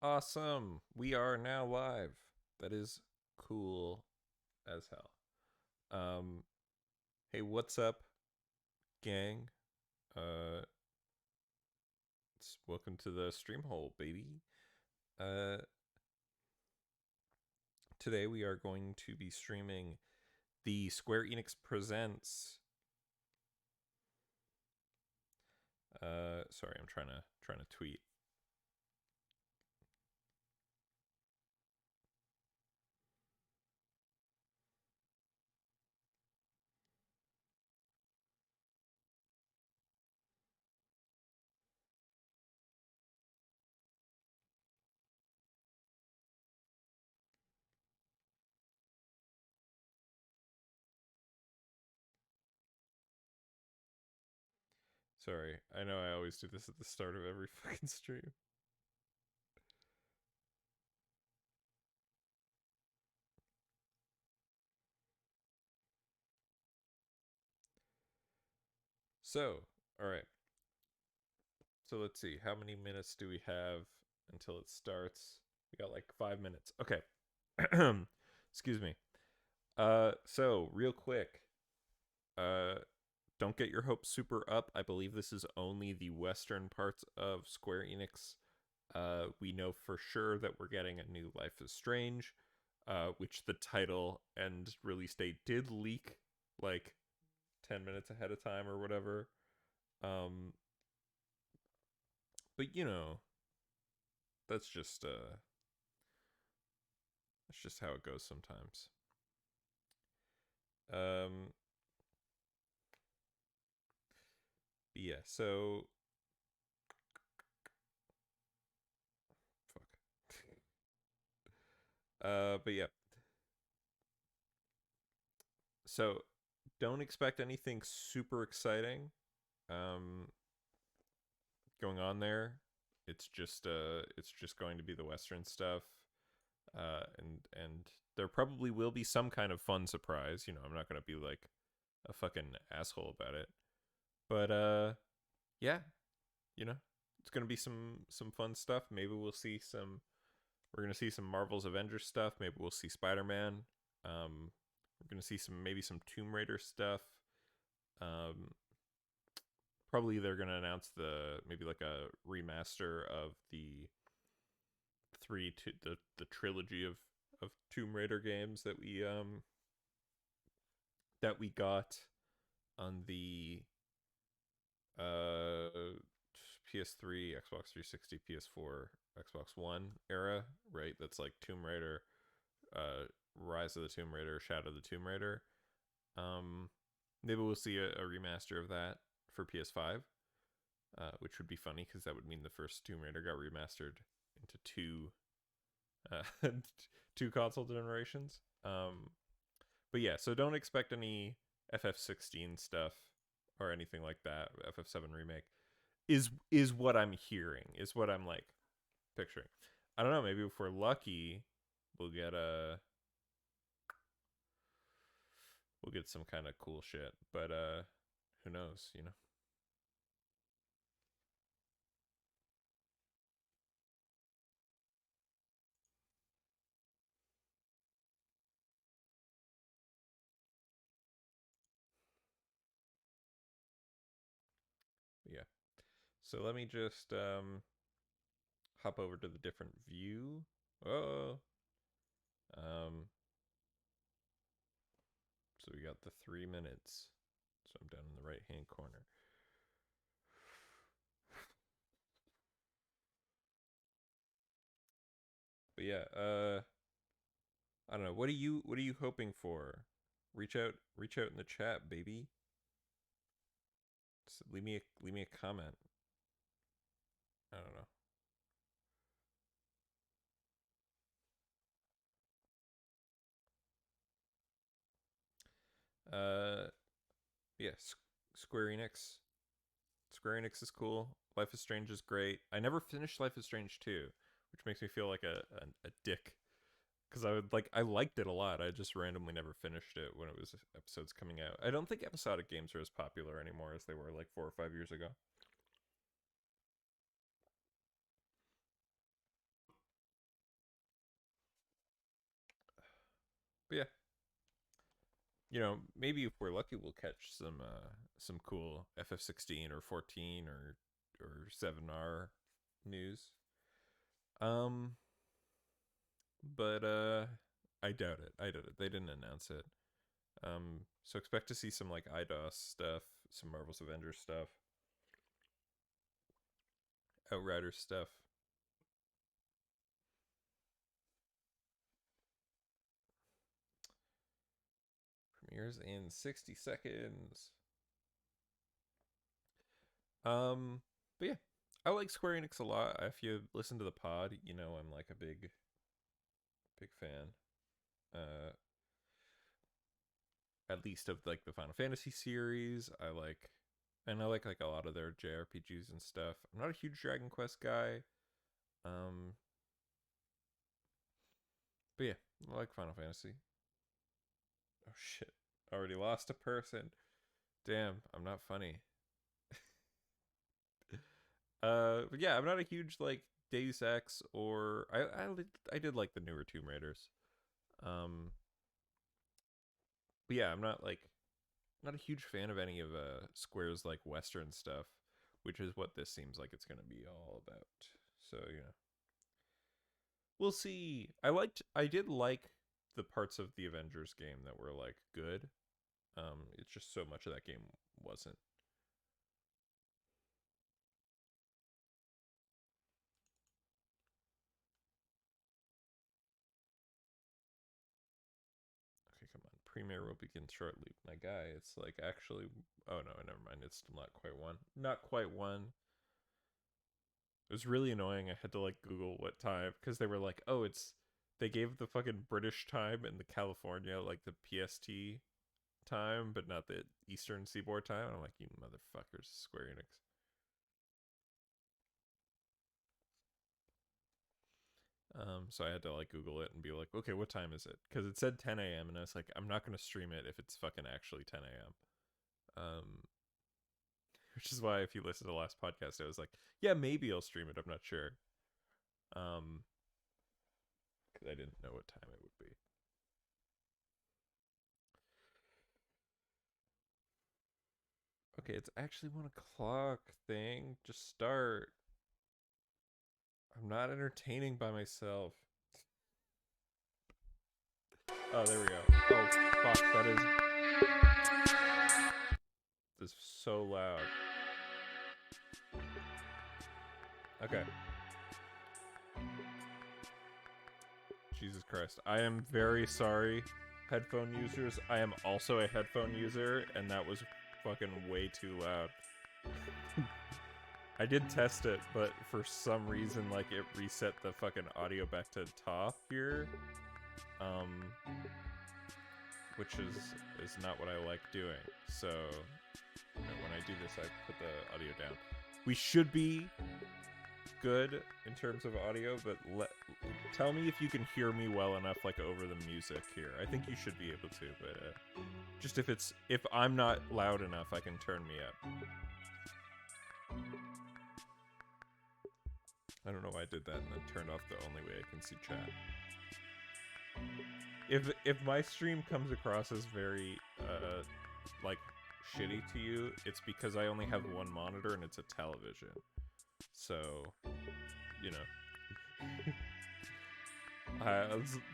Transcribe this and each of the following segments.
Awesome. We are now live. That is cool as hell. Um hey, what's up, gang? Uh welcome to the stream hole, baby. Uh Today we are going to be streaming the Square Enix presents sorry, I'm trying to tweet. Sorry. I know I always do this at the start of every fucking stream. So, all right. So let's see. How many minutes do we have until it starts? We got like 5 minutes. Okay. Excuse me. So real quick, uh, don't get your hopes super up. I believe this is only the western parts of Square Enix. We know for sure that we're getting a new Life is Strange, which the title and release date did leak like 10 minutes ahead of time or whatever. Um, but that's just that's just how it goes sometimes. Um, yeah. So fuck. But yeah. So don't expect anything super exciting um, going on there. It's just going to be the Western stuff, and there probably will be some kind of fun surprise. I'm not gonna be like a fucking asshole about it, but yeah, you know, it's gonna be some fun stuff. Maybe we'll see some. We're gonna see some Marvel's Avengers stuff. Maybe we'll see Spider Man. Um, we're gonna see maybe some Tomb Raider stuff. Um, Probably they're gonna announce maybe like a remaster of the trilogy of Tomb Raider games that we got on the uh PS3, Xbox 360, PS4, Xbox One era, right? That's like Tomb Raider, Rise of the Tomb Raider, Shadow of the Tomb Raider. Um, Maybe we'll see a remaster of that for PS5, which would be funny because that would mean the first Tomb Raider got remastered into uh, two console generations. But yeah, so don't expect any FF16 stuff or anything like that. FF7 remake is what I'm hearing. Is what I'm like picturing. I don't know. Maybe if we're lucky, we'll get a we'll get some kind of cool shit. But who knows? But yeah. So let me just hop over to the different view. Oh, um, so we got the 3 minutes. So I'm down in the right hand corner. But yeah, I don't know. What are you hoping for? Reach out in the chat, baby. Just leave me a comment. I don't know. Yeah, Square Enix. Square Enix is cool. Life is Strange is great. I never finished Life is Strange 2, which makes me feel like a dick because I liked it a lot. I just randomly never finished it when it was episodes coming out. I don't think episodic games are as popular anymore as they were like 4 or 5 years ago. But yeah, maybe if we're lucky, we'll catch some cool FF16 or 14 or 7R news. Um, but I doubt it. I doubt it. They didn't announce it. So expect to see some like IDOS stuff, some Marvel's Avengers stuff, Outrider stuff. Premieres in 60 seconds. But yeah, I like Square Enix a lot. If you listen to the pod, I'm like a big fan. Uh, at least of like the Final Fantasy series. I like a lot of their JRPGs and stuff. I'm not a huge Dragon Quest guy. Um, but yeah, I like Final Fantasy. Oh shit. Already lost a person. Damn, I'm not funny. But yeah, I'm not a huge like Deus Ex or I did like the newer Tomb Raiders. Um, but yeah, I'm not a huge fan of any of Square's like Western stuff, which is what this seems like it's gonna be all about. So we'll see. I did like the parts of the Avengers game that were like good. It's just so much of that game wasn't. Okay, come on. Premiere will begin shortly. My guy, it's like actually. Oh no, never mind. It's still not quite one. Not quite one. It was really annoying. I had to like Google what time because they were like, oh, they gave the fucking British time and the California like the PST time, but not the Eastern Seaboard time. And I'm like, you motherfuckers, Square Enix. So I had to like Google it and be like, okay, what time is it? Because it said 10 a.m. and I was like, I'm not gonna stream it if it's fucking actually 10 a.m. Which is why if you listen to the last podcast, I was like, yeah, maybe I'll stream it. I'm not sure. Because I didn't know what time it would be. Okay, it's actually 1 o'clock thing. Just start. I'm not entertaining by myself. Oh, there we go. Oh, fuck, this is so loud. Okay. Jesus Christ. I am very sorry, headphone users. I am also a headphone user, and that was fucking way too loud. I did test it, but for some reason, like, it reset the fucking audio back to top here. Which is not what I like doing. So, when I do this, I put the audio down. We should be good in terms of audio, but tell me if you can hear me well enough, like, over the music here. I think you should be able to, but just if I'm not loud enough, I can turn me up. I don't know why I did that and then turned off the only way I can see chat. If my stream comes across as very like shitty to you, it's because I only have one monitor and it's a television. So,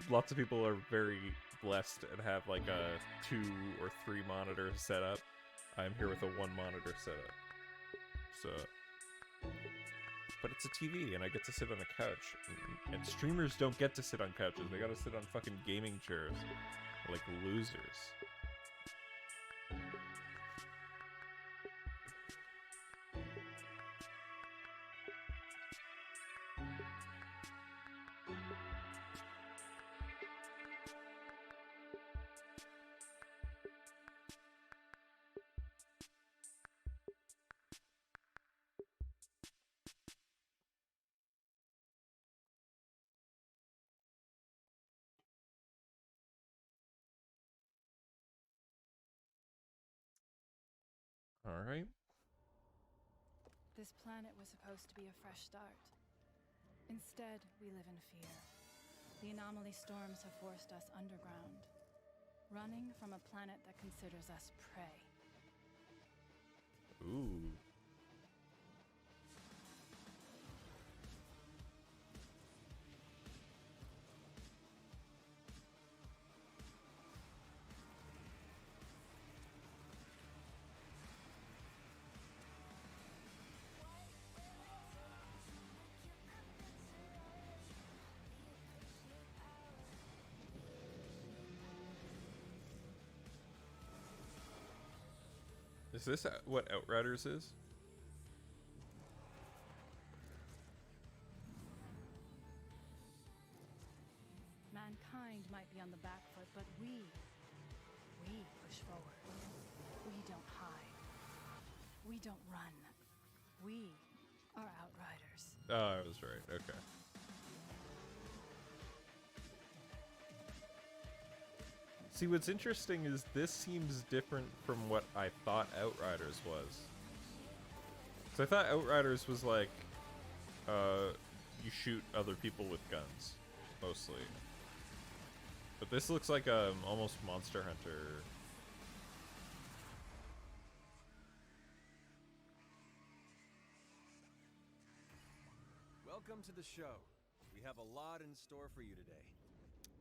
lots of people are very blessed and have like a 2 or 3 monitor setup. I'm here with a 1 monitor setup. So, but it's a TV and I get to sit on a couch. And streamers don't get to sit on couches. They gotta sit on fucking gaming chairs. Like losers. Alright. This planet was supposed to be a fresh start. Instead, we live in fear. The anomaly storms have forced us underground, Running from a planet that considers us prey. Ooh. Is this what Outriders is? Mankind might be on the back foot, but we push forward. We don't hide. We don't run. We are Outriders. Oh, I was right. Okay. See, what's interesting is this seems different from what I thought Outriders was. So I thought Outriders was like, you shoot other people with guns, mostly. But this looks like almost Monster Hunter. Welcome to the show. We have a lot in store for you today.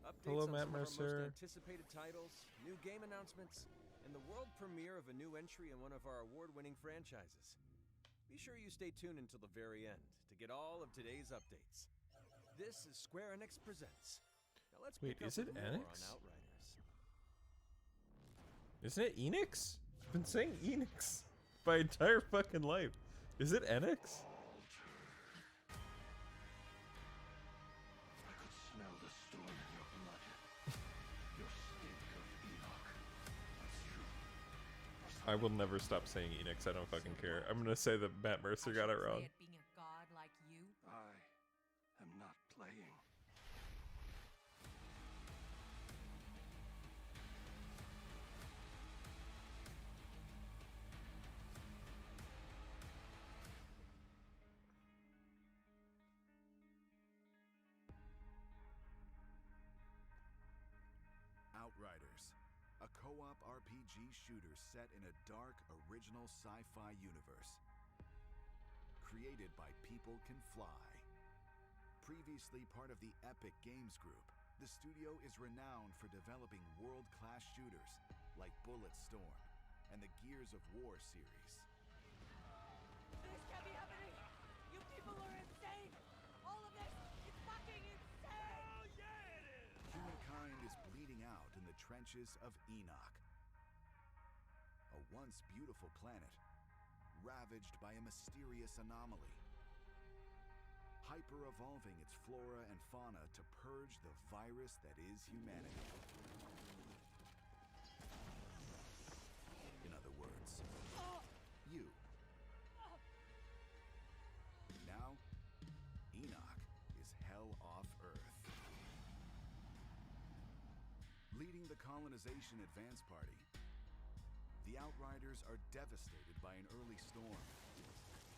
Updates Hello, on Matt some of our Mercer. most anticipated titles, new game announcements, and the world premiere of a new entry in one of our award-winning franchises. Be sure you stay tuned until the very end to get all of today's updates. This is Square Enix Presents. Now let's Wait, pick up is it with more Enix? on Outriders. Isn't it Enix? I've been saying Enix my entire fucking life. Is it Enix? I could smell the storm in your blood. Your stink of Enoch. That's true. I will never stop saying Enix. I don't fucking care. I'm gonna say that Matt Mercer got it wrong. Being a god like you. I am not playing. Outriders, a co-op RPG shooter set in a dark, original sci-fi universe. Created by People Can Fly. Previously part of the Epic Games Group, the studio is renowned for developing world-class shooters like Bulletstorm and the Gears of War series. This can't be happening! You people are insane! All of this is fucking insane! Oh yeah, it is! Humankind is bleeding out in the trenches of Enoch. A once beautiful planet, ravaged by a mysterious anomaly. Hyper-evolving its flora and fauna to purge the virus that is humanity. In other words, you. Now, Enoch is hell off Earth. Leading the colonization advance party, the Outriders are devastated by an early storm.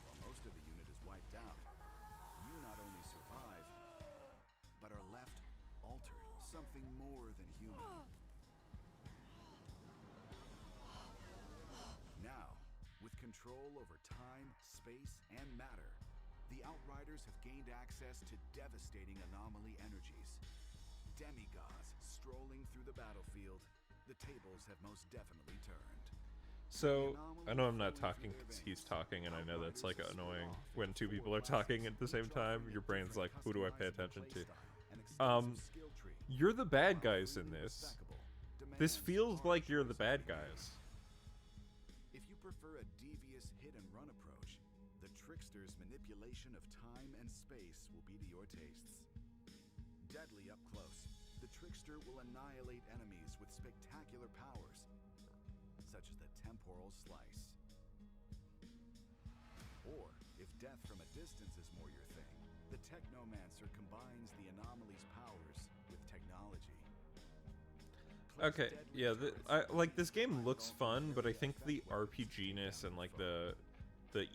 While most of the unit is wiped out, you not only survive, but are left altered, something more than human. Now, with control over time, space, and matter, the Outriders have gained access to devastating anomaly energies. Demigods strolling through the battlefield, the tables have most definitely turned. So, I know I'm not talking because he's talking, and I know that's like annoying when two people are talking at the same time. Your brain's like, who do I pay attention to? You're the bad guys in this. This feels like you're the bad guys. If you prefer a devious hit-and-run approach, the Trickster's manipulation of time and space will be to your tastes. Deadly up close, the Trickster will annihilate enemies with spectacular powers, such as the temporal slice. Or, if death from a distance is more your thing, the Technomancer combines the anomaly's powers with technology. Okay, yeah, like this game looks fun, but I think the RPG-ness and like the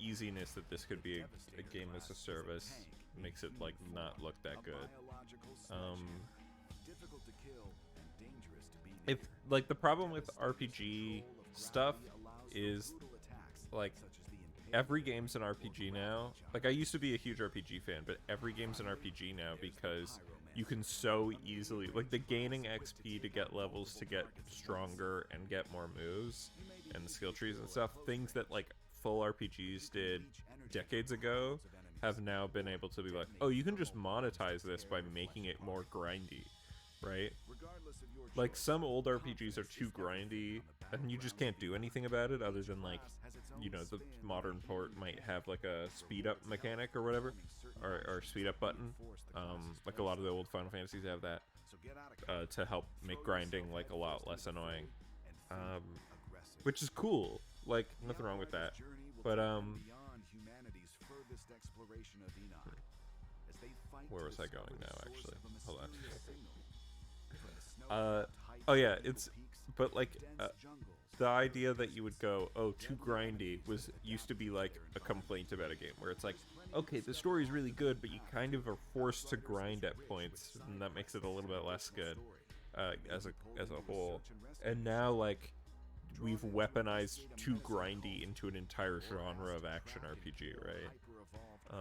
easiness that this could be a game as a service makes it like not look that good. difficult to kill and dangerous to be If near. like the problem with RPG Control of stuff gravity allows for is brutal attacks, like such as the impaling every blade game's an or RPG gravity now. charge. Like I used to be a huge RPG fan, but every game's an RPG now because you can so easily like the gaining XP to get levels to get stronger and get more moves and skill trees and stuff. Things that like full RPGs did decades ago have now been able to be like, oh, you can just monetize this by making it more grindy, right? Regardless of your Like choice, some old RPGs are too grindy and you just can't do anything about it other than like, you know, the modern port might have like a speed up mechanic or whatever, or speed up button. Like a lot of the old Final Fantasies have that so get out of to help make grinding like a lot less annoying, aggressive. which is cool. Like nothing wrong with that. But beyond humanity's furthest exploration of Enoch, as they fight where to was I discover going the now? source Actually, of a hold on. mysterious signal. From the snow-capped heights Oh of yeah, Eagle it's Peaks but like to dense jungles the idea that you would go, oh, too grindy was used to be like a complaint about a game where it's like, okay, the story's really good, but you kind of are forced to grind at points, and that makes it a little bit less good as a whole. And now like we've weaponized too grindy into an entire genre of action RPG, right?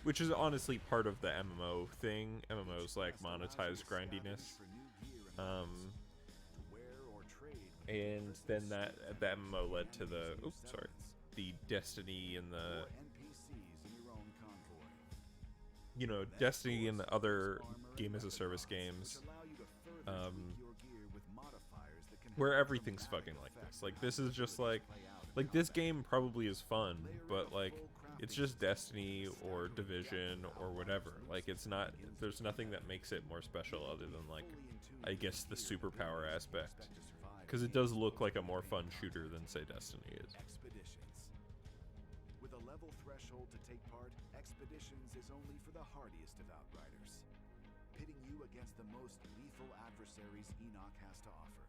Which is honestly part of the MMO thing. MMOs like monetize grindiness. And then that MMO led to the the Destiny and the Destiny and the other game as a service games, where everything's fucking like this. Like this is just like this game probably is fun, but like it's just Destiny or Division or whatever. Like it's not. There's nothing that makes it more special other than like I guess the superpower aspect. Because it does look like a more fun shooter than, say, Destiny is. Expeditions. With a level threshold to take part, Expeditions is only for the hardiest of Outriders, pitting you against the most lethal adversaries Enoch has to offer.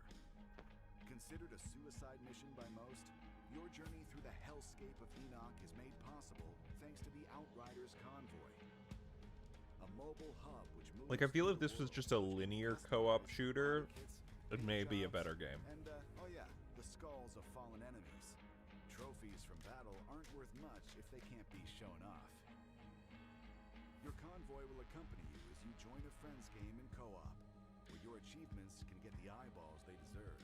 Considered a suicide mission by most, your journey through the hellscape of Enoch is made possible thanks to the Outriders Convoy. A mobile hub which moves Like, I feel if through the this was world just a to linear custom co-op model shooter, kits, it may be a better game. and, oh yeah, the skulls of fallen enemies. Trophies from battle aren't worth much if they can't be shown off. Your convoy will accompany you as you join a friend's game in co-op, where your achievements can get the eyeballs they deserve.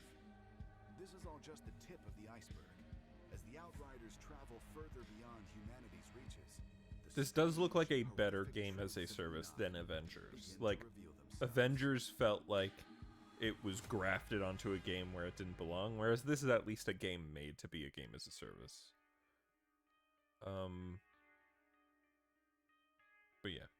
This is all just the tip of the iceberg. As the Outriders travel further beyond humanity's reaches, This does look like a better game as a service than Avengers. Like, Avengers felt like it was grafted onto a game where it didn't belong, whereas this is at least a game made to be a game as a service. But yeah,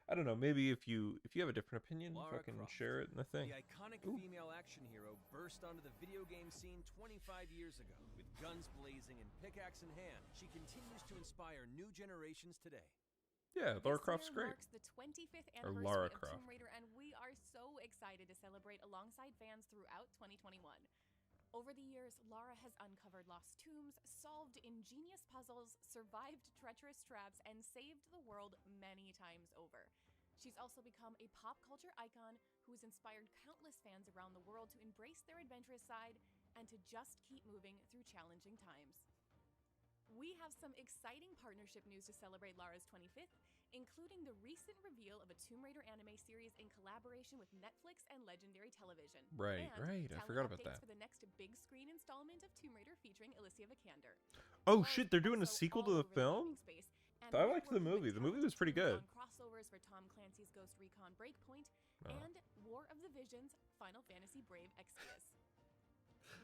I don't know. Maybe if you have a different opinion, Lara fucking Croft, share it in the thing. The iconic Ooh. female action hero burst onto the video game scene 25 years ago. With guns blazing and pickaxe in hand, she continues to inspire new generations today. Yeah, Lara Croft's This year great. marks the 25th Or anniversary Lara of Croft. Tomb Raider, and we are so excited to celebrate alongside fans throughout 2021. Over the years, Lara has uncovered lost tombs, solved ingenious puzzles, survived treacherous traps, and saved the world many times over. She's also become a pop culture icon who has inspired countless fans around the world to embrace their adventurous side and to just keep moving through challenging times. We have some exciting partnership news to celebrate Lara's 25th, including the recent reveal of a Tomb Raider anime series in collaboration with Netflix and Legendary Television. Right, and right. I talent forgot about updates that. for the next big screen installment of Tomb Raider featuring Alicia Vikander. Oh Lara's shit, they're doing a also sequel all to the over film? gaming space, and I we're liked the working movie. with The movie was talented pretty teams good. on crossovers for Tom Clancy's Ghost Recon Breakpoint Oh. and War of the Visions Final Fantasy Brave Exvius.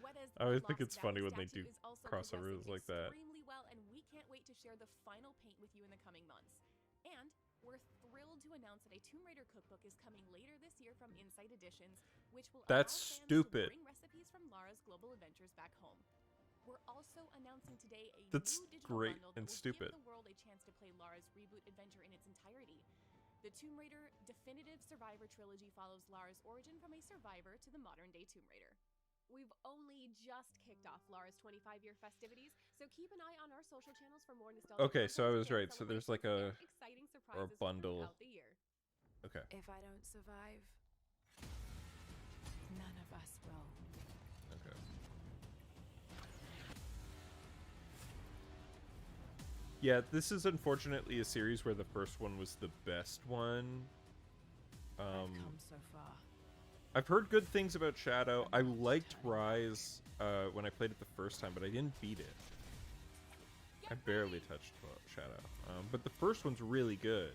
Weta's I always The think it's Lost funny Valley when they statue do is also crossovers progressing like that. extremely well, and we can't wait to share the final paint with you in the coming months. And we're thrilled to announce that a Tomb Raider cookbook is coming later this year from Insight Editions, which will That's allow fans stupid. to bring recipes from Lara's global adventures back home. We're also announcing today a That's new digital great bundle and that will stupid. give the world a chance to play Lara's reboot adventure in its entirety. The Tomb Raider Definitive Survivor Trilogy follows Lara's origin from a survivor to the modern-day Tomb Raider. We've only just kicked off Lara's 25-year festivities, so keep an eye on our social channels for more nostalgic Okay, so I content was and right. So there's like celebrations a and exciting or a surprises bundle. throughout the year. Okay. If I don't survive, None of us will. Okay. Yeah, this is unfortunately a series where the first one was the best one. I've come so far. I've heard good things about Shadow. I liked Rise when I played it the first time, but I didn't beat it. I barely touched Shadow. But the first one's really good.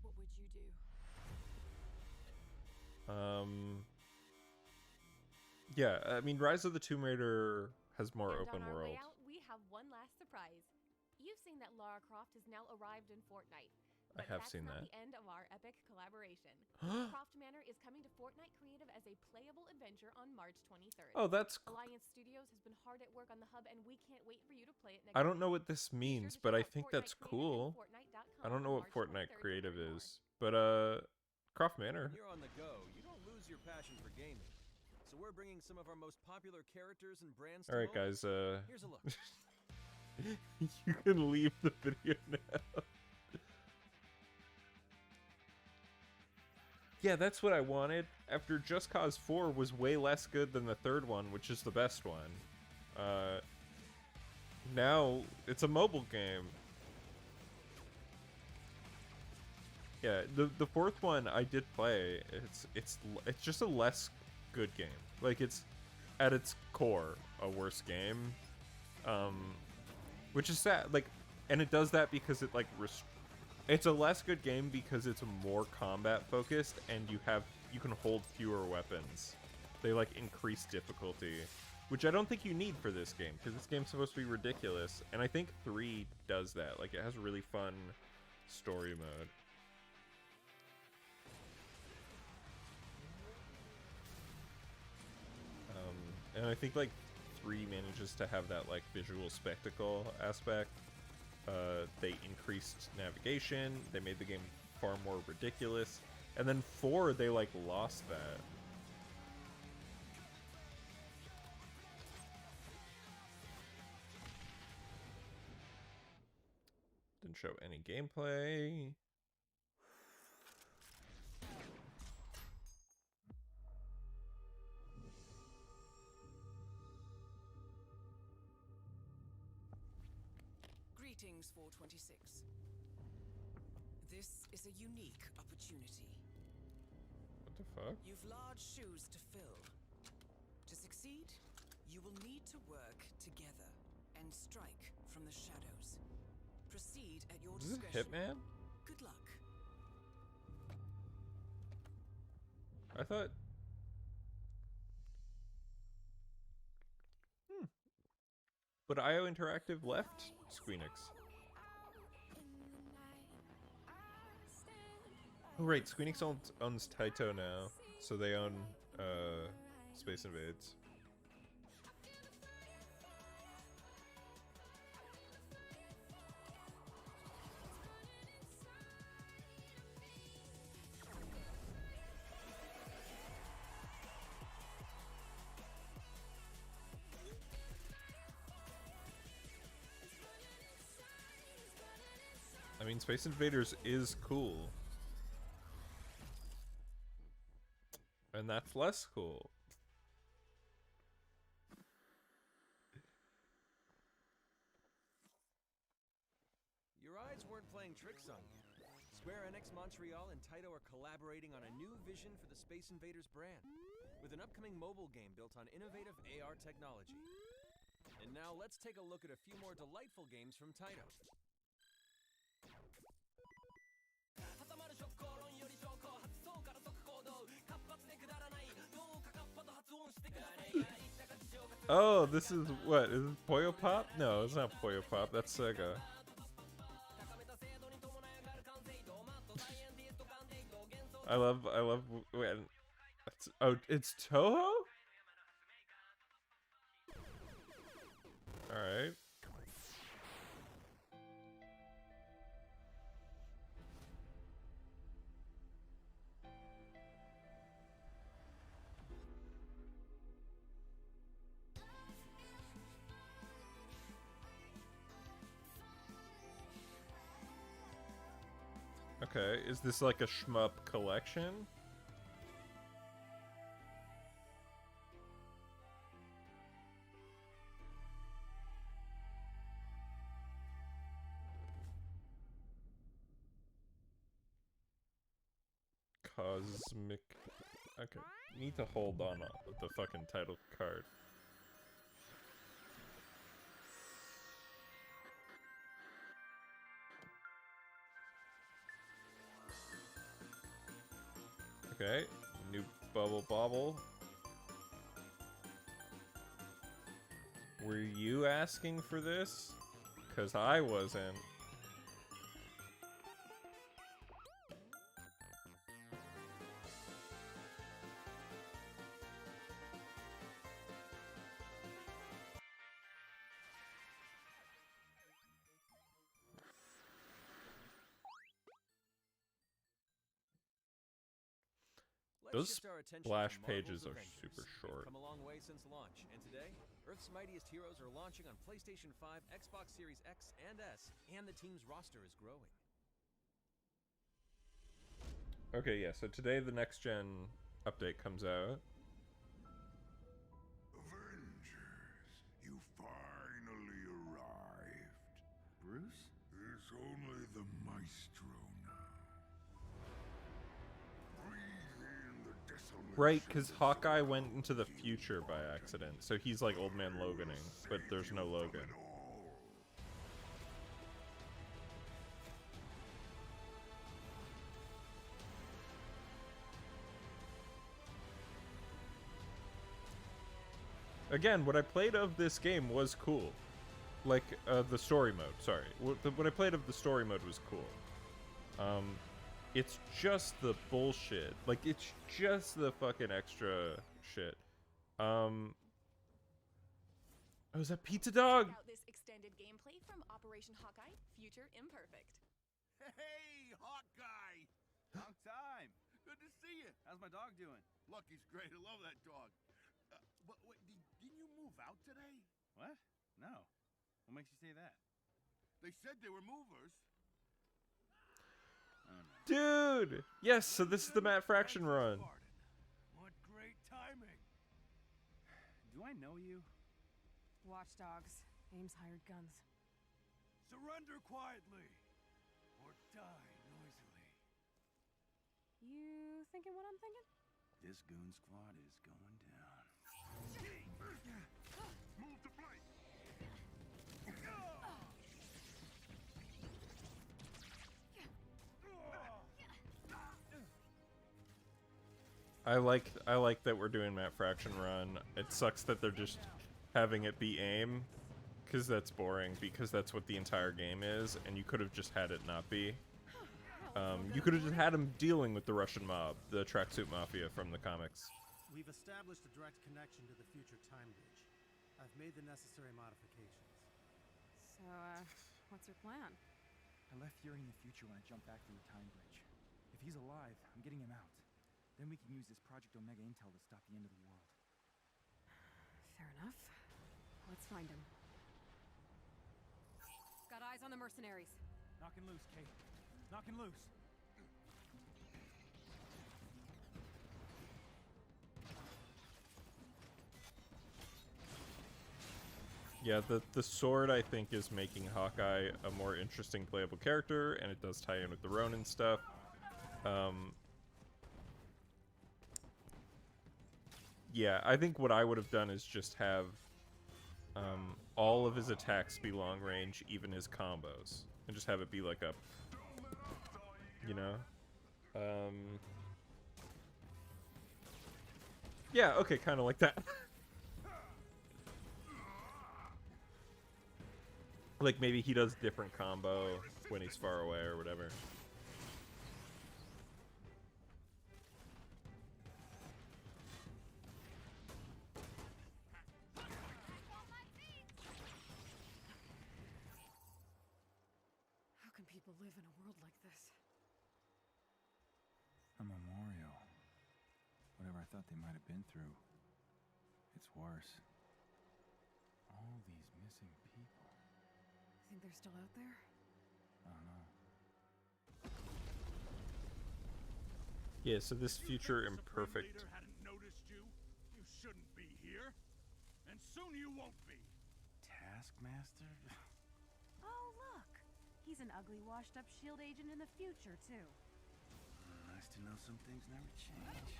What would you do? Yeah, I mean, Rise of the Tomb Raider has more And open on our world. way out, we have one last surprise. You've seen that Lara Croft has now arrived in Fortnite. I But have that's seen not that. the end of our epic collaboration. Croft Manor is coming to Fortnite Creative as a playable adventure on March 23rd. Oh, that's... Alliance Studios has been hard at work on the hub, and we can't wait for you to play it next I don't know week. what this Be sure means, to but I check out think Fortnite that's Creative and cool. Fortnite.com I don't know on what March Fortnite 23rd to Creative learn more. is, but Croft Manor. When you're on the go, you don't lose your passion for gaming. So we're bringing some of our most popular characters and brands to All right, mobile. guys. Here's a look. You can leave the video now. Yeah, that's what I wanted. After Just Cause 4 was way less good than the third one, which is the best one. Now it's a mobile game. Yeah, the fourth one I did play. It's just a less good game. Like, it's at its core a worse game. Which is sad. Like, and it does that because it like it's a less good game because it's more combat focused and you can hold fewer weapons. They like increase difficulty, which I don't think you need for this game because this game's supposed to be ridiculous. And I think 3 does that. Like, it has a really fun story mode. And I think like 3 manages to have that like visual spectacle aspect. They increased navigation. They made the game far more ridiculous. And then 4, they like lost that. Didn't show any gameplay. Greetings, 426. This is a unique opportunity. What the fuck? You've large shoes to fill. To succeed, you will need to work together and strike from the shadows. Proceed at your Is this discretion. Hitman? Good luck. I thought... But IO Interactive left Squeenix. Oh right, Squeenix owns Taito now, so they own Space Invaders. I mean, Space Invaders is cool. And that's less cool. Your eyes weren't playing tricks on you. Square Enix Montreal and Taito are collaborating on a new vision for the Space Invaders brand, with an upcoming mobile game built on innovative AR technology. And now let's take a look at a few more delightful games from Taito. Oh, this is what? Is it Puyo Pop? No, it's not Puyo Pop. That's Sega. I love when it's Toho? Alright. Okay, is this like a shmup collection? Cosmic. Okay, need to hold on the fucking title card. Okay, new Bubble Bobble. Were you asking for this? 'Cause I wasn't. Let's Those shift our attention splash to Marvel's pages are Avengers. super They've short. come a long way since launch, and today, Earth's mightiest heroes are launching on PlayStation 5, Xbox Series X and S, and the team's roster is growing. Okay, yeah, so today the next gen update comes out. Avengers, you finally arrived. Bruce? It's only the Maestro now. Breathe in the desolation. Right, because Hawkeye went into the future by accident, so he's like Old Man Loganing, but there's no Logan. Again, what I played of this game was cool. Like, the story mode, sorry. What I played of the story mode was cool. It's just the bullshit. Like, it's just the fucking extra shit. Oh, is that Pizza Dog? Check out this extended gameplay from Operation Hawkeye, Future Imperfect. Hey, Hawkeye! Long time. Good to see you. How's my dog doing? Lucky's great. I love that dog. But wait, didn't you move out today? What? No. What makes you say that? They said they were movers. Oh, no. Dude! Yes, so this is the Matt Fraction run. What great timing. Do I know you? Watchdogs. Ames hired guns. Surrender quietly, or die noisily. You thinking what I'm thinking? This goon squad is going down. Move the blade. I like that we're doing Matt Fraction run. It sucks that they're just having it be aim, because that's boring, because that's what the entire game is, and you could have just had it not be. You could have just had him dealing with the Russian mob, the tracksuit mafia from the comics. We've established a direct connection to the future time bridge. I've made the necessary modifications. So, what's your plan? I left Fury in the future when I jumped back through the time bridge. If he's alive, I'm getting him out. Then we can use this Project Omega intel to stop the end of the world. Fair enough. Let's find him. Got eyes on the mercenaries. Knocking loose, Kate. Knocking loose. Yeah, the sword, I think, is making Hawkeye a more interesting playable character, and it does tie in with the Ronin stuff. Yeah, I think what I would have done is just have all of his attacks be long range, even his combos, and just have it be like a, you know? Yeah, okay, kind of like that. Like, maybe he does different combo when he's far away or whatever. How can people live in a world like this? A memorial. Whatever I thought they might have been through. It's worse. All these missing people. Think they're still out there? I don't know. Yeah, so this future imperfect. Leader hadn't noticed you. You shouldn't be here. And soon you won't be. Taskmaster? Oh, look! He's an ugly, washed-up S.H.I.E.L.D. agent in the future, too. I Nice to know some things never change.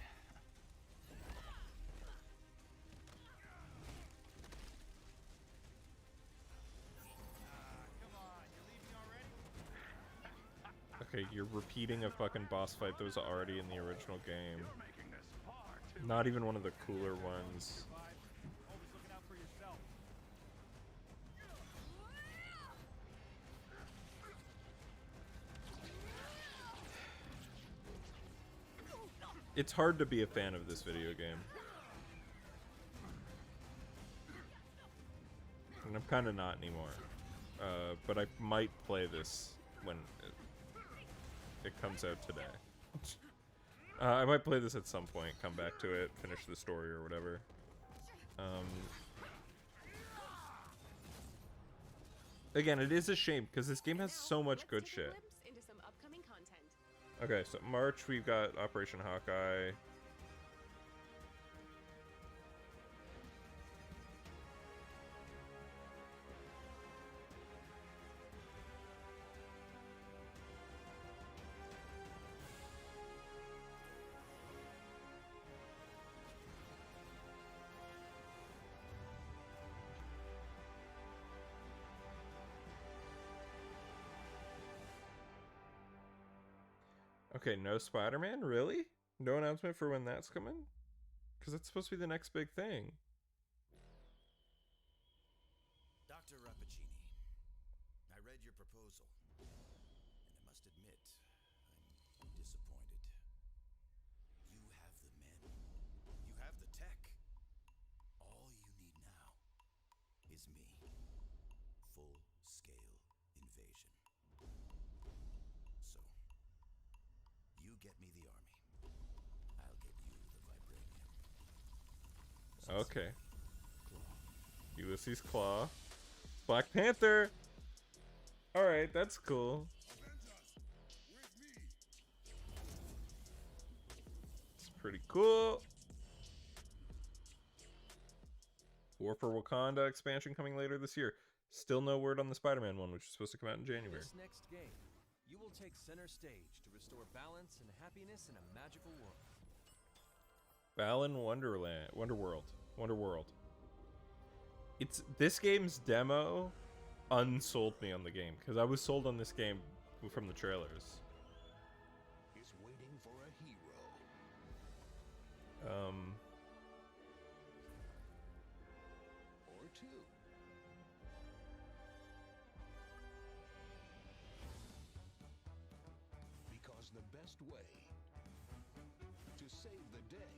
Okay, you're repeating a fucking boss fight that was already in the original game. Not even one of the cooler ones. Always looking out for yourself. It's hard to be a fan of this video game. And I'm kind of not anymore. But I might play this when it comes out today. I might play this at some point, come back to it, finish the story or whatever. Again, it is a shame because this game has so much good shit. Into some upcoming content. Okay, so March we've got Operation Hawkeye. Okay, no Spider-Man? Really? No announcement for when that's coming? Because that's supposed to be the next big thing. Dr. Rappaccini, I read your proposal, and I must admit, I'm disappointed. You have the men. You have the tech. All you need now is me. Full-scale invasion. So, you get me the army. I'll get you the vibranium. Okay. Ulysses Claw. Black Panther! Alright, that's cool. It's pretty cool. War for Wakanda expansion coming later this year. Still no word on the Spider-Man one, which is supposed to come out in January. This next game, you will take center stage to restore balance and happiness in a magical world. Balan Wonderworld. It's this game's demo unsold me on the game because I was sold on this game from the trailers. Is waiting for a hero. Or two. Because the best way to save the day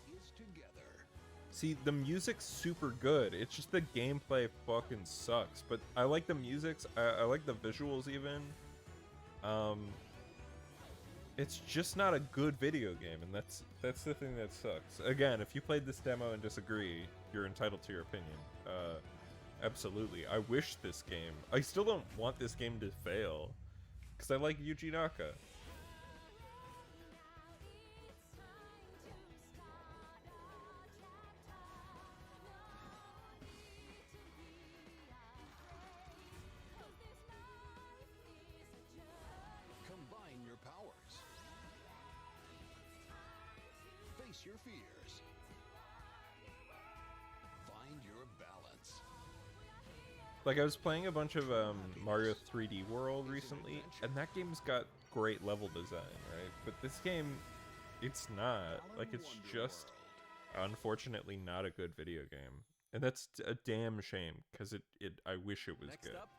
is together. See, the music's super good. It's just the gameplay fucking sucks. But I like the music. I like the visuals even. It's just not a good video game, and that's the thing that sucks. Again, if you played this demo and disagree, you're entitled to your opinion. Absolutely. I wish this game. I still don't want this game to fail, because I like Yuji Naka. Combine your powers. Face your fears. Find your balance. Like, I was playing a bunch of Mario 3D World recently, and that game's got great level design, right? But this game, it's not. Like, it's just, unfortunately, not a good video game. And that's a damn shame, because I wish it was Next good. up,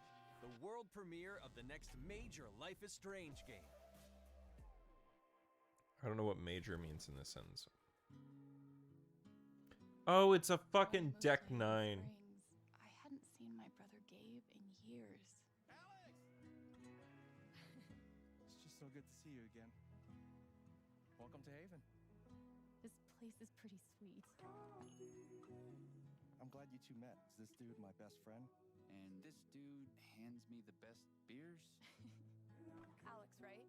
the world premiere of the next major Life is Strange game. I don't know what major means in this sentence. Oh, it's a fucking Deck 9. I hadn't seen my brother Gabe in years. It's just so good to see you again. Welcome to Haven. This place is pretty sweet. I'm glad you two met. Is this dude my best friend? And this dude hands me the best beers? Alex, right?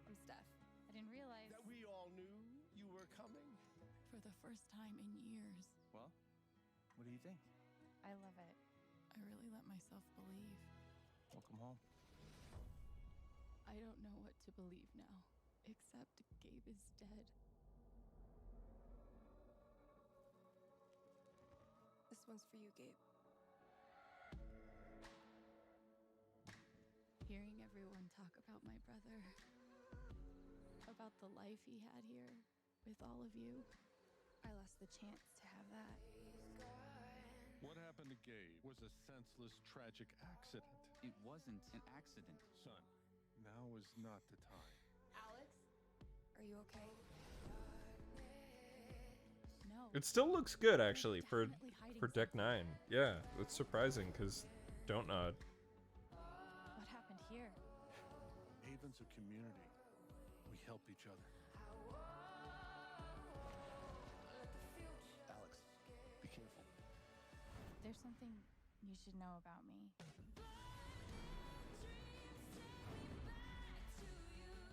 I'm Steph. I didn't realize That we all knew you were coming. for the first time in years. Well, what do you think? I love it. I really let myself believe. Welcome home. I don't know what to believe now, except Gabe is dead. This one's for you, Gabe. Hearing everyone talk about my brother, about the life he had here with all of you, I lost the chance to have that. What happened to Gabe was a senseless, tragic accident. It wasn't an accident. Son, now is not the time. Alex? Are you okay? No. It still looks good actually for definitely hiding Deck something. 9. Yeah, it's surprising because don't nod. What happened here? Haven's a community. We help each other. Alex, be careful. There's something you should know about me.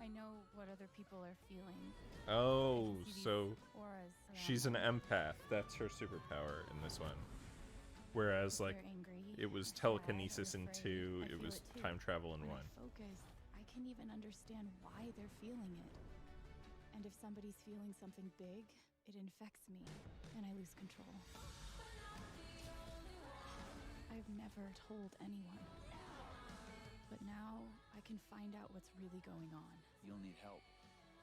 I know what other people are feeling. Oh, I can see these so auras around she's an them. empath. That's her superpower in this one. Whereas If like they're angry, it was sad, or telekinesis in afraid, 2, I it feel was too. time travel in When 1. I focus, I can even understand why they're feeling it. And if somebody's feeling something big, it infects me, and I lose control. I've never told anyone. But now I can find out what's really going on. You'll need help.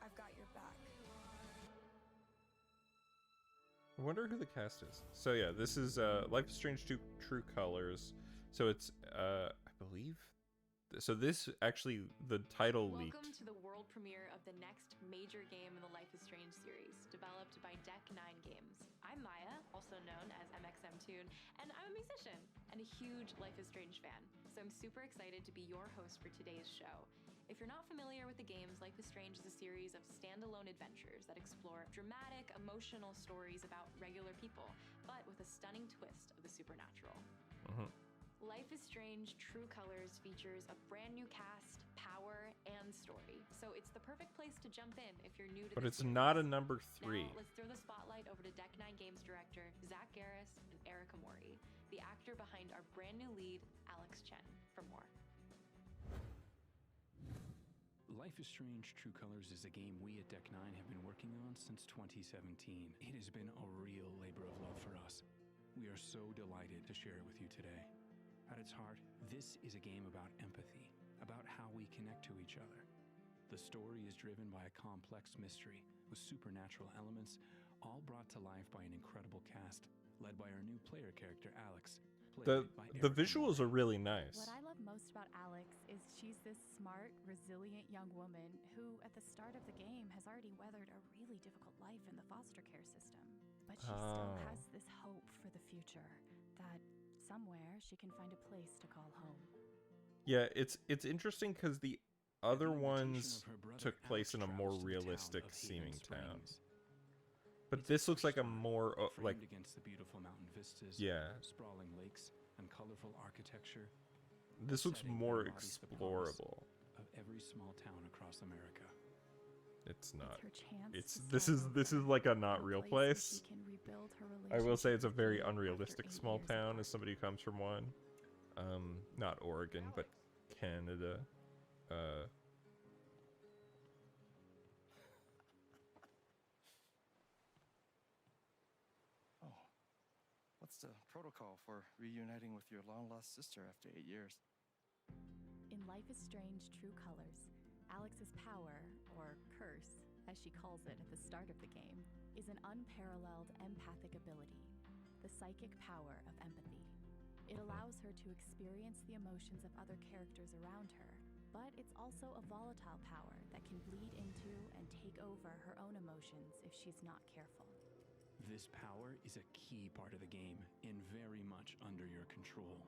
I've got your back. I wonder who the cast is. So yeah, this is Life is Strange 2 True Colors. So it's I believe so this actually the title leaked. Welcome to the world premiere of the next major game in the Life is Strange series, developed by Deck 9 Games. I'm Maya, also known as MXM2, and I'm a musician and a huge Life is Strange fan. So I'm super excited to be your host for today's show. If you're not familiar with the games, Life is Strange is a series of standalone adventures that explore dramatic, emotional stories about regular people, but with a stunning twist of the supernatural. Life is Strange True Colors features a brand new cast, power, and story. So it's the perfect place to jump in if you're new to But the it's series. not a number 3. Now, let's throw the spotlight over to Deck 9 Games director Zach Garris and Erica Mori, the actor behind our brand new lead, Alex Chen, for more. Life is Strange True Colors is a game we at Deck 9 have been working on since 2017. It has been a real labor of love for us. We are so delighted to share it with you today. At its heart, this is a game about empathy, about how we connect to each other. The story is driven by a complex mystery with supernatural elements, all brought to life by an incredible cast, led by our new player character, Alex. The visuals are really nice. What I love most about Alex is she's this smart, resilient young woman who, at the start of the game, has already weathered a really difficult life in the foster care system. But she still has this hope for the future, that somewhere she can find a place to call home. Yeah, it's interesting because the other ones took place in a more realistic seeming town. But this looks like a more like against the beautiful mountain vistas, sprawling lakes, and colorful architecture. This looks more explorable. Of every small town across America. It's not. It's this is like a not real place. I will say it's a very unrealistic small town as somebody who comes from one. Not Oregon, but Canada. What's the protocol for reuniting with your long-lost sister after 8 years? In Life is Strange True Colors, Alex's power, or curse, as she calls it at the start of the game, is an unparalleled empathic ability, the psychic power of empathy. It allows her to experience the emotions of other characters around her, but it's also a volatile power that can bleed into and take over her own emotions if she's not careful. This power is a key part of the game and very much under your control.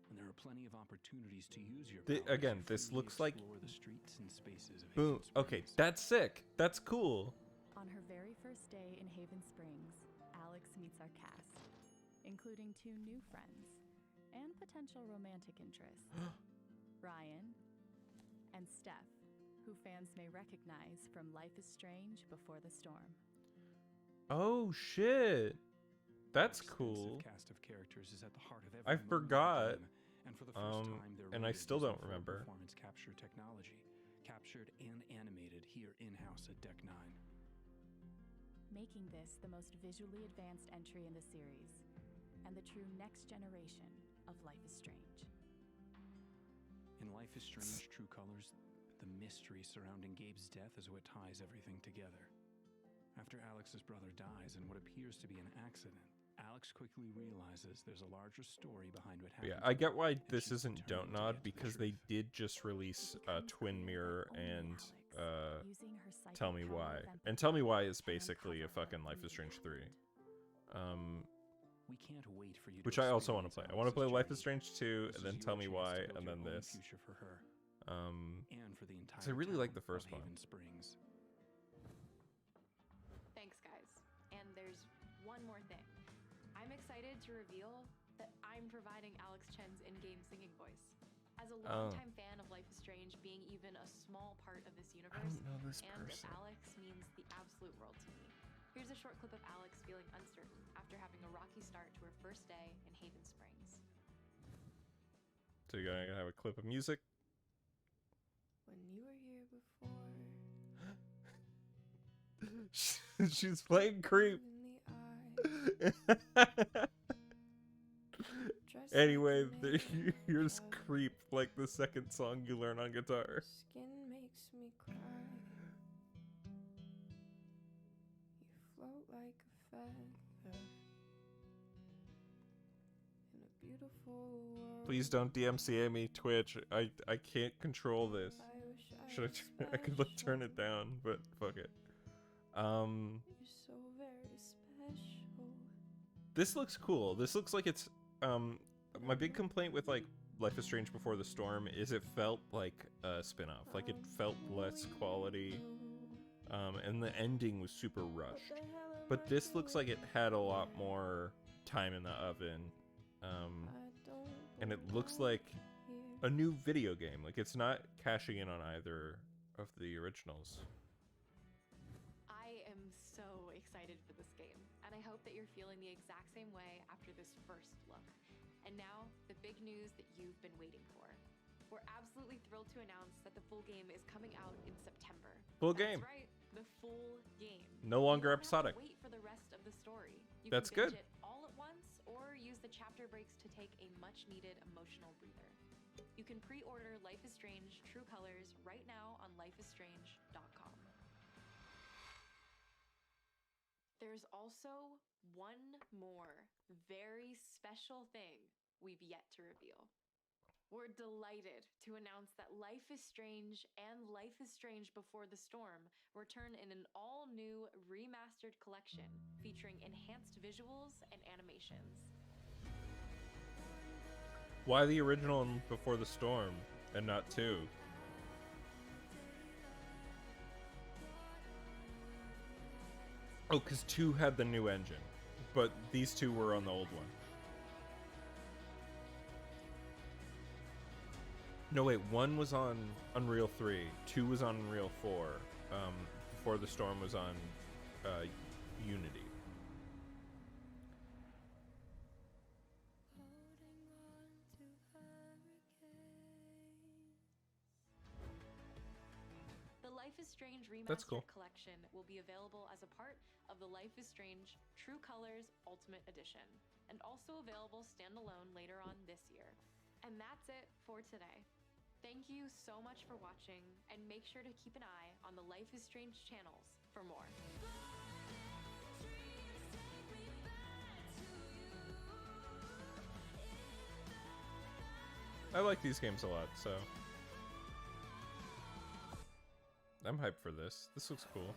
And there are plenty of opportunities to use your powers Again, to this freely looks like explore the streets and spaces of boom. Haven Okay, Springs. that's sick. That's cool. On her very first day in Haven Springs, Alex meets our cast, including 2 new friends and potential romantic interests, Ryan and Steph, who fans may recognize from Life is Strange Before the Storm. Oh shit. That's Our cool. extensive cast of characters is at the heart of every I moment of the forgot. game, and for the first time, they're and I rated still using don't full remember. performance capture technology, captured and animated here in-house at Deck 9. Making this the most visually advanced entry in the series, and the true next generation of Life is Strange. In Life is Strange True Colors, the mystery surrounding Gabe's death is what ties everything together. After Alex's brother dies in what appears to be an accident, Alex quickly realizes there's a larger story behind what But happened. yeah, I get why and this she's isn't determined Don't to Nod, get to the because they truth. did just release Twin Mirror and Using her psychic Tell Me power Why. of empathy And Tell Me Why is can basically a uncover her fucking Life is Strange 3. We can't wait for you to Which I also want to experience play. I want to play Alex's Life is journey. Strange 2, This and is then your Tell Me chance Why, to build and your then own this. future for her and for the entire I really like the town first of one. Haven Springs. Thanks, guys. And there's one more thing. I'm excited to reveal that I'm providing Alex Chen's in-game singing voice. As a longtime fan of Life is Strange being even a small part of this universe, don't know this and of person. Alex means the absolute world to me. Here's a short clip of Alex feeling uncertain after having a rocky start to her first day in Haven Springs. So you're gonna have a clip of music? When you were here before, She's playing creep. in the eye, dressed Anyway, like a man here's of Creep, like the second song you learn on guitar. skin makes me cry. You float like a feather in a beautiful world. Please don't DMCA me, Twitch. I can't control this. I wish I Should was I could like turn it down, but fuck it. You're so very special. This looks cool. This looks like it's my big complaint with like Life is Strange Before the Storm is it felt like a spin-off. Like it felt less quality. And the ending was super rushed. But this looks like it had a lot more time in the oven. And it looks like a new video game. Like it's not cashing in on either of the originals. I am so excited for this game, and I hope that you're feeling the exact same way after this first look. And now, the big news that you've been waiting for. We're absolutely thrilled to announce that the full game is coming out in September. Full game. That's right, the full game. No longer You don't have to episodic. wait for the rest of the story. You That's can binge good. it all at once, or use the chapter breaks to take a much-needed emotional breather. You can pre-order Life is Strange True Colors right now on lifeisstrange.com. There's also one more very special thing we've yet to reveal. We're delighted to announce that Life is Strange and Life is Strange Before the Storm return in an all-new remastered collection featuring enhanced visuals and animations. Why the original and Before the Storm and not 2? Oh, because 2 had the new engine, but these two were on the old one. No, wait, 1 was on Unreal 3, 2 was on Unreal 4, Before the Storm was on Unity. The Life is Strange That's Remastered cool. Collection will be available as a part of the Life is Strange True Colors Ultimate Edition, and also available standalone later on this year. And that's it for today. Thank you so much for watching, and make sure to keep an eye on the Life is Strange channels for more. I like these games a lot, so I'm hyped for this. This looks cool.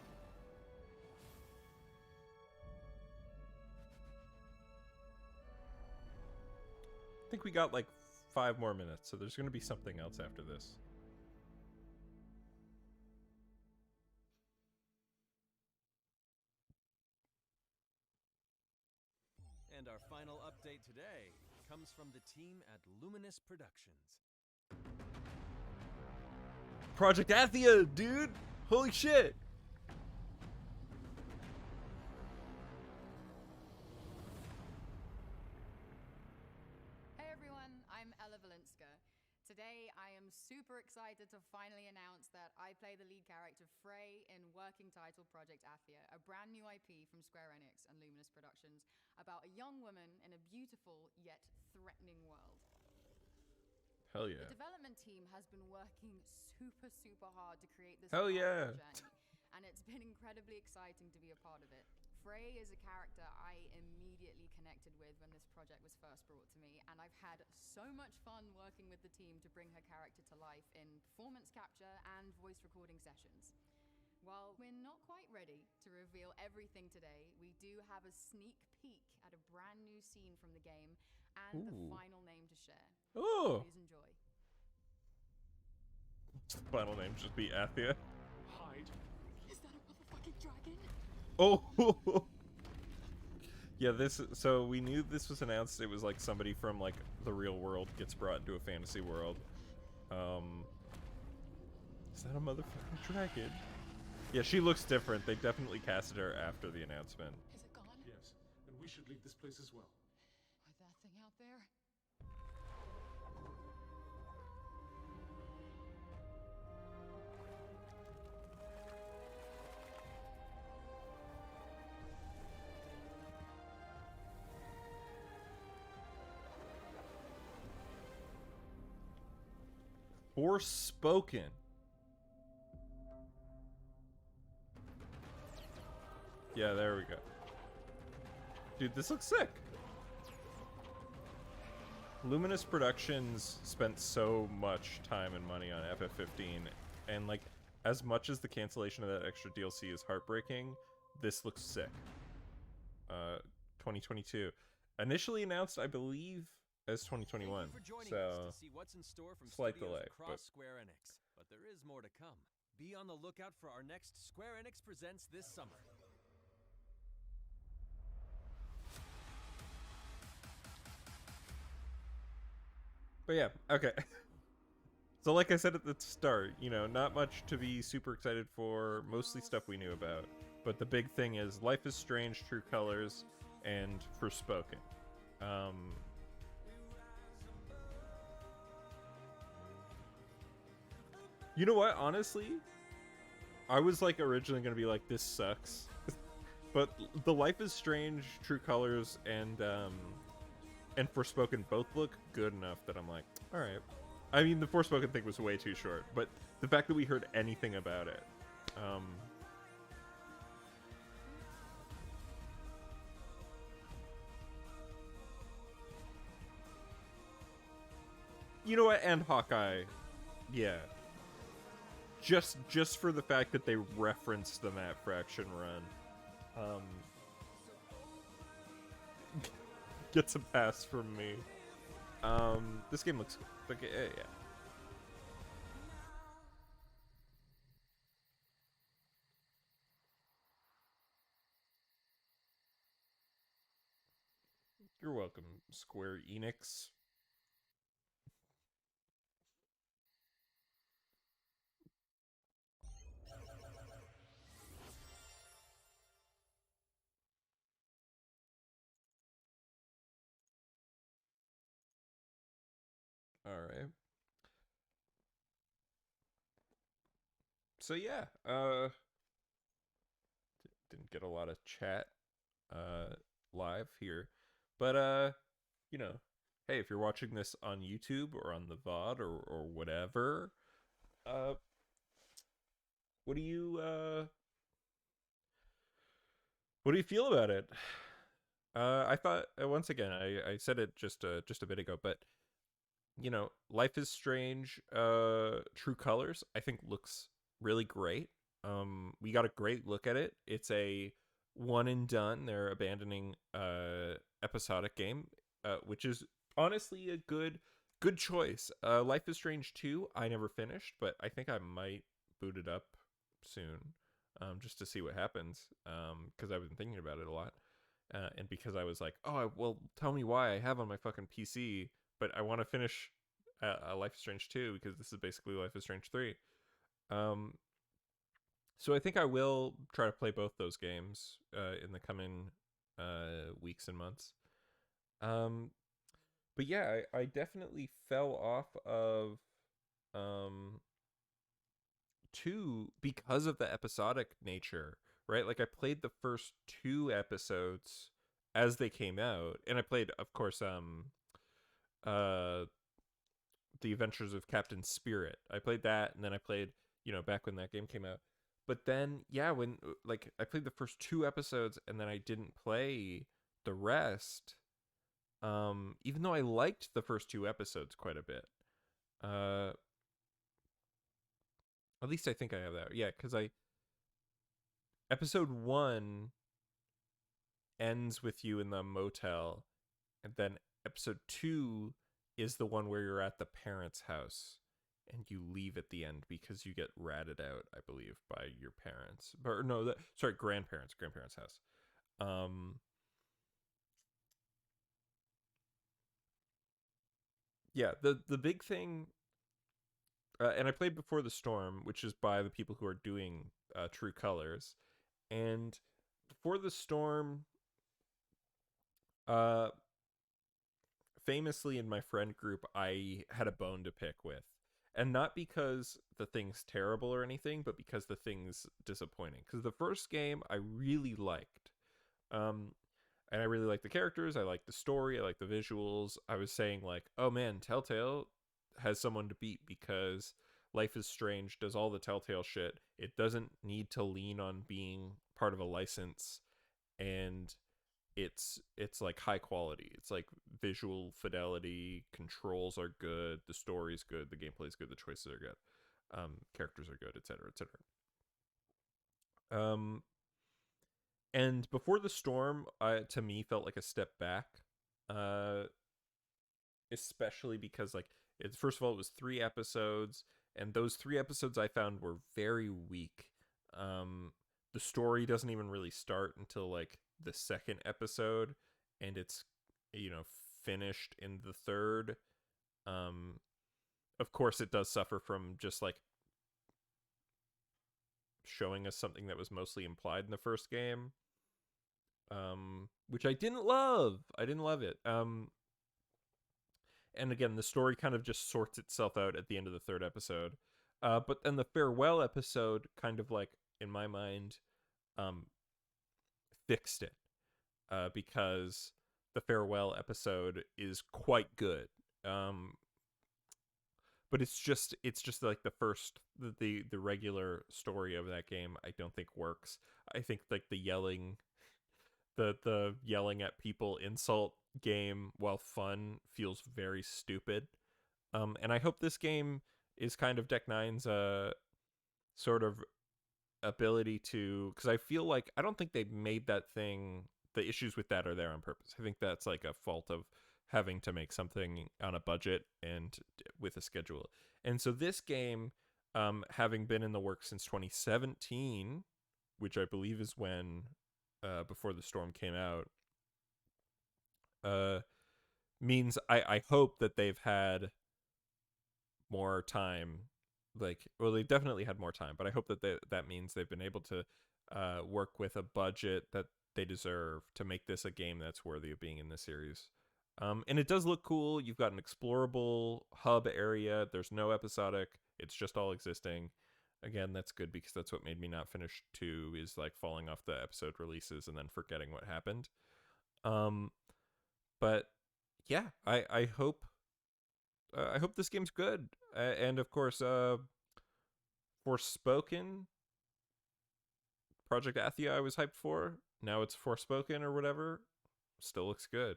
I think we got like 5 more minutes, so there's going to be something else after this. And our final update today comes from the team at Luminous Productions. Project ATHIA, dude! Holy shit! Hey everyone, I'm Ella Valinsky. Today, I am super excited to finally announce that I play the lead character Frey in working title Project ATHIA, a brand new IP from Square Enix and Luminous Productions about a young woman in a beautiful yet threatening world. Hell yeah. The development team has been working super hard to create this Hell yeah. journey, and it's been incredibly exciting to be a part of it. Frey is a character I immediately connected with when this project was first brought to me, and I've had so much fun working with the team to bring her character to life in performance capture and voice recording sessions. While we're not quite ready to reveal everything today, we do have a sneak peek at a brand new scene from the game and the final name to share. Oh! Please enjoy. Final name just be Athia. Hide. Is that a motherfucking dragon? Oh! Yeah, so we knew this was announced. It was like somebody from like the real world gets brought into a fantasy world. Is that a motherfucking dragon? Yeah, she looks different. They definitely casted her after the announcement. Is it gone? Yes, and we should leave this place as well. With that thing out there? Forspoken. Yeah, there we go. Dude, this looks sick. Luminous Productions spent so much time and money on FF15, and like, as much as the cancellation of that extra DLC is heartbreaking, this looks sick. 2022. Initially announced, I believe, as 2021. Thank you for joining So, us to see what's in store from slight studios delay, across but Square Enix. But there is more to come. Be on the lookout for our next Square Enix Presents this summer. But yeah, okay. So like I said at the start, you know, not much to be super excited for, mostly stuff we knew about. But the big thing is Life is Strange, True Colors, and Forspoken. You know what, honestly? I was like originally going to be like, this sucks. But the Life is Strange, True Colors, and Forspoken both look good enough that I'm like, alright. I mean, the Forspoken thing was way too short, but the fact that we heard anything about it, you know what, and Hawkeye, yeah. Just for the fact that they referenced the Map Fraction run, gets a pass from me. This game looks like, yeah. You're welcome, Square Enix. All right. So yeah, didn't get a lot of chat live here, but you know, hey, if you're watching this on YouTube or on the VOD or whatever, what do you feel about it? I thought once again, I said it just a bit ago, but you know, Life is Strange, True Colors, I think looks really great. We got a great look at it. It's a one and done. They're abandoning episodic game, which is honestly a good choice. Life is Strange 2, I never finished, but I think I might boot it up soon, just to see what happens, because I've been thinking about it a lot, and because I was like, oh, well, tell me why I have on my fucking PC, but I want to finish Life is Strange 2, because this is basically Life is Strange 3. So I think I will try to play both those games in the coming weeks and months. But yeah, I definitely fell off of two, because of the episodic nature, right? Like I played the first 2 episodes as they came out, and I played, of course, uh The Adventures of Captain Spirit. I played that, and then I played, back when that game came out. But then, yeah, when like I played the first 2 episodes and then I didn't play the rest. Even though I liked the first 2 episodes quite a bit. Uh, at least I think I have that. Yeah, because episode 1 ends with you in the motel, and then episode 2 is the one where you're at the parents' house and you leave at the end because you get ratted out, I believe, by your parents. Or no, sorry, grandparents' house. Yeah, the big thing, and I played Before the Storm, which is by the people who are doing True Colors, and Before the Storm, uh, famously in my friend group, I had a bone to pick with. And not because the thing's terrible or anything, but because the thing's disappointing. Because the first game I really liked. And I really liked the characters, I liked the story, I liked the visuals. I was saying, like, oh man, Telltale has someone to beat because Life is Strange does all the Telltale shit. It doesn't need to lean on being part of a license, and it's like high quality. It's like visual fidelity, controls are good, the story's good, the gameplay's good, the choices are good, characters are good, etc., etc. And Before the Storm, to me, felt like a step back, uh, especially because, like, first of all, it was 3 episodes, and those 3 episodes I found were very weak. The story doesn't even really start until like the second episode, and it's finished in the third. Of course, it does suffer from just like showing us something that was mostly implied in the first game, which I didn't love. I didn't love it. And again, the story kind of just sorts itself out at the end of the third episode. But then the farewell episode kind of, like, in my mind, fixed it, because the farewell episode is quite good. But it's just like the regular story of that game I don't think works. I think like the yelling at people insult game, while fun, feels very stupid. And I hope this game is kind of Deck Nine's sort of ability to, because I feel like I don't think they made that thing. The issues with that are there on purpose. I think that's like a fault of having to make something on a budget and with a schedule. And so this game, having been in the works since 2017, which I believe is when Before the Storm came out, means I hope that they've had more time. Like, well, they definitely had more time, but I hope that that means they've been able to work with a budget that they deserve to make this a game that's worthy of being in the series. And it does look cool. You've got an explorable hub area. There's no episodic. It's just all existing. Again, that's good because that's what made me not finish 2, is like falling off the episode releases and then forgetting what happened. But yeah, I hope this game's good. And of course, Forspoken, Project Athia, I was hyped for. Now it's Forspoken or whatever. Still looks good.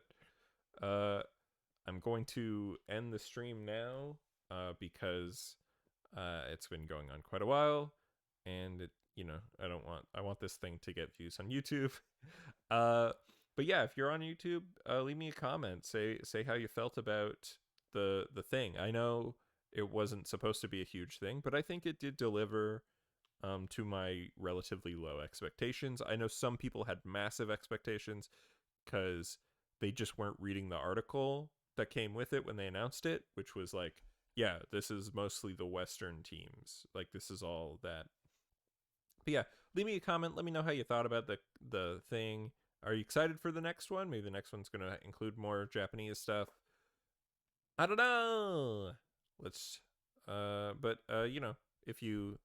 I'm going to end the stream now, because it's been going on quite a while, and I want this thing to get views on YouTube. But yeah, if you're on YouTube, leave me a comment. Say how you felt about the thing. I know it wasn't supposed to be a huge thing, but I think it did deliver to my relatively low expectations. I know some people had massive expectations because they just weren't reading the article that came with it when they announced it, which was like, yeah, this is mostly the Western teams. Like, this is all that. But yeah, leave me a comment. Let me know how you thought about the thing. Are you excited for the next one? Maybe the next one's going to include more Japanese stuff. I don't know. Let's But you know, if you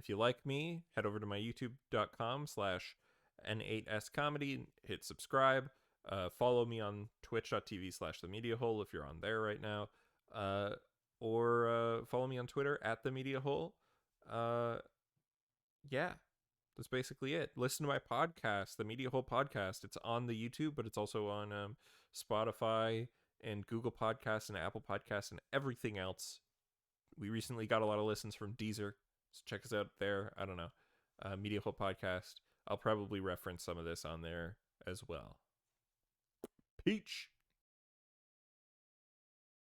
like me, head over to my youtube.com/n8scomedy, hit subscribe. Follow me on twitch.tv/themediahole if you're on there right now. Or follow me on Twitter @themediahole. Yeah, that's basically it. Listen to my podcast, the Media Hole Podcast. It's on the YouTube, but it's also on Spotify and Google Podcasts and Apple Podcasts and everything else. We recently got a lot of listens from Deezer, so check us out there. I don't know. Media Hole Podcast. I'll probably reference some of this on there as well. Peach!